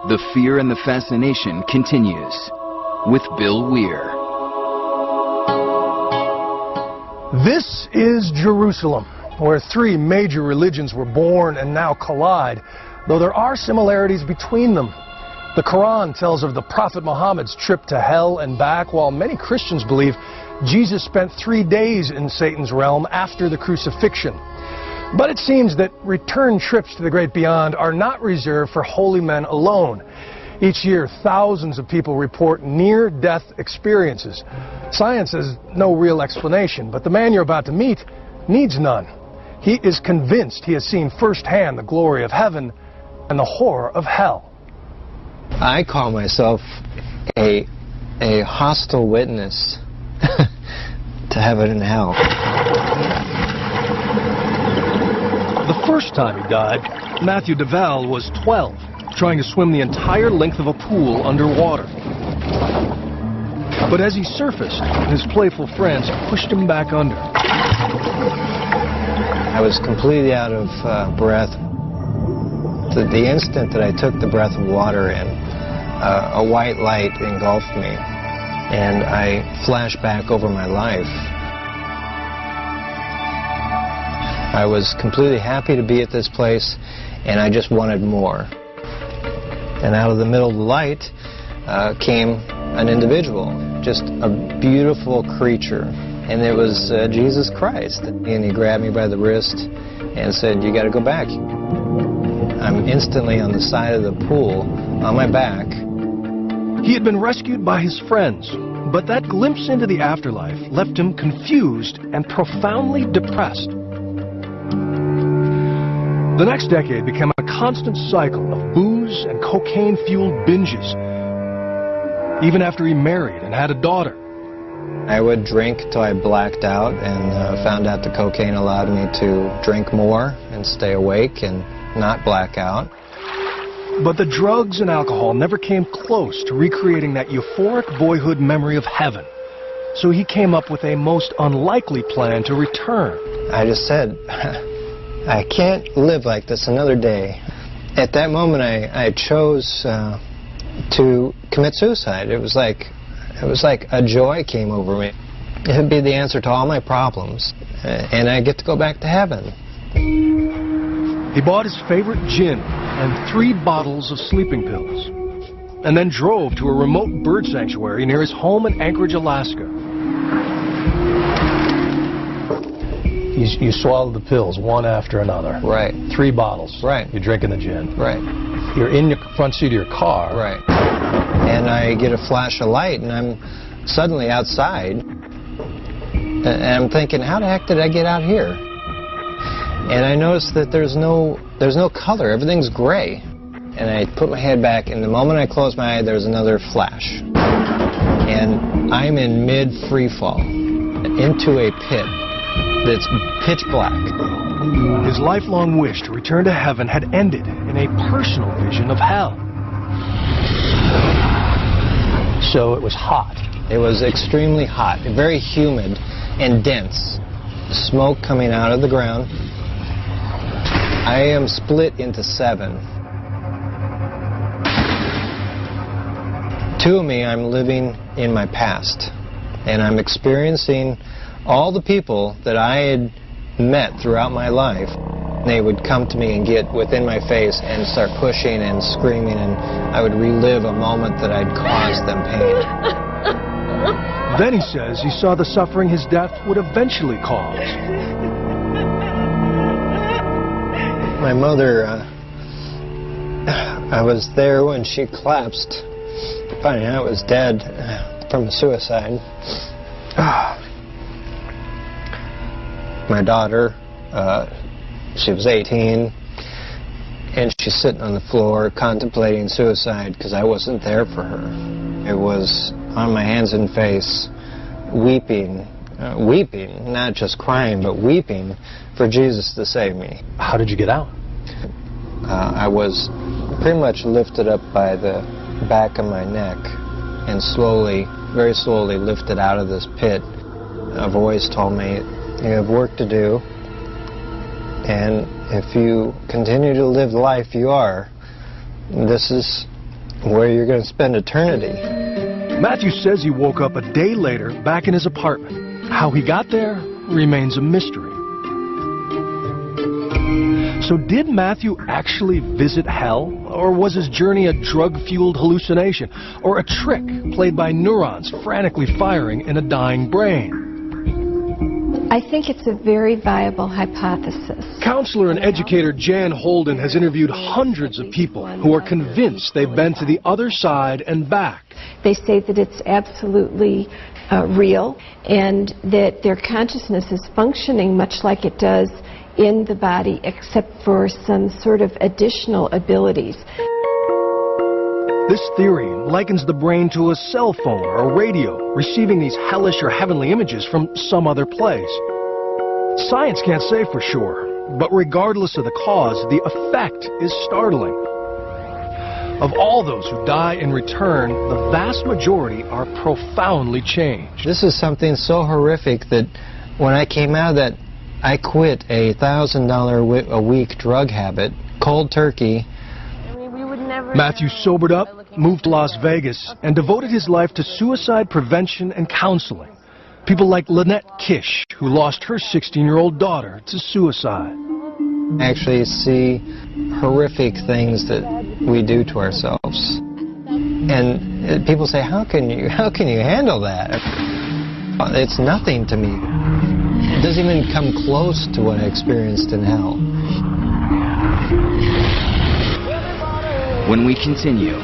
The fear and the fascination continues with Bill Weir. This is Jerusalem, where three major religions were born and now collide, though there are similarities between them. The Quran tells of the Prophet Muhammad's trip to hell and back, while many Christians believe Jesus spent 3 days in Satan's realm after the crucifixion. But it seems that return trips to the great beyond are not reserved for holy men alone. Each year, thousands of people report near-death experiences. Science has no real explanation, but the man you're about to meet needs none. He is convinced he has seen firsthand the glory of heaven and the horror of hell. I call myself a hostile witness to heaven and hell. The first time he died, Matthew DeVal was 12, trying to swim the entire length of a pool underwater. But as he surfaced, his playful friends pushed him back under. I was completely out of breath. The instant that I took the breath of water in, a white light engulfed me, and I flashed back over my life. I was completely happy to be at this place, and I just wanted more. And out of the middle of the light came an individual, just a beautiful creature, and it was Jesus Christ. And he grabbed me by the wrist and said, "You got to go back." I'm instantly on the side of the pool, on my back. He had been rescued by his friends, but that glimpse into the afterlife left him confused and profoundly depressed. The next decade became a constant cycle of booze and cocaine-fueled binges, even after he married and had a daughter. I would drink till I blacked out, and found out the cocaine allowed me to drink more and stay awake and not black out. But the drugs and alcohol never came close to recreating that euphoric boyhood memory of heaven. So he came up with a most unlikely plan to return. I just said, I can't live like this another day. At that moment, I chose to commit suicide. It was like a joy came over me. It would be the answer to all my problems, and I get to go back to heaven. He bought his favorite gin and 3 bottles of sleeping pills, and then drove to a remote bird sanctuary near his home in Anchorage, Alaska. You swallow the pills one after another. Right. 3 bottles. Right. You're drinking the gin. Right. You're in the front seat of your car. Right. And I get a flash of light, and I'm suddenly outside. And I'm thinking, how the heck did I get out here? And I noticed that there's no color. Everything's gray. And I put my head back, and the moment I close my eye, there's another flash. And I'm in mid-free fall into a pit that's pitch black. His lifelong wish to return to heaven had ended in a personal vision of hell. So it was hot. It was extremely hot, very humid and dense. Smoke coming out of the ground. I am split into 7. 2 of me, I'm living in my past, and I'm experiencing all the people that I had met throughout my life. They would come to me and get within my face and start pushing and screaming, and I would relive a moment that I'd caused them pain. Then he says he saw the suffering his death would eventually cause. My mother, I was there when she collapsed, finding out I was dead from suicide. My daughter, she was 18, and she's sitting on the floor contemplating suicide because I wasn't there for her. I was on my hands and face, weeping, not just crying, but weeping for Jesus to save me. How did you get out? I was pretty much lifted up by the back of my neck and slowly, very slowly lifted out of this pit. A voice told me, "You have work to do, and if you continue to live the life you are, this is where you're going to spend eternity. Matthew says he woke up a day later back in his apartment. How he got there remains a mystery. So did Matthew actually visit hell? Or was his journey a drug-fueled hallucination? Or a trick played by neurons frantically firing in a dying brain? I think it's a very viable hypothesis. Counselor and educator Jan Holden has interviewed hundreds of people who are convinced they've been to the other side and back. They say that it's absolutely real and that their consciousness is functioning much like it does in the body, except for some sort of additional abilities. This theory likens the brain to a cell phone or a radio, receiving these hellish or heavenly images from some other place. Science can't say for sure, but regardless of the cause, the effect is startling. Of all those who die and return, the vast majority are profoundly changed. This is something so horrific that when I came out of that, I quit a $1,000 a week drug habit, cold turkey. Matthew sobered up, moved to Las Vegas, and devoted his life to suicide prevention and counseling. People like Lynette Kish, who lost her 16-year-old daughter to suicide. I actually see horrific things that we do to ourselves. And people say, how can you handle that? It's nothing to me. It doesn't even come close to what I experienced in hell. When we continue...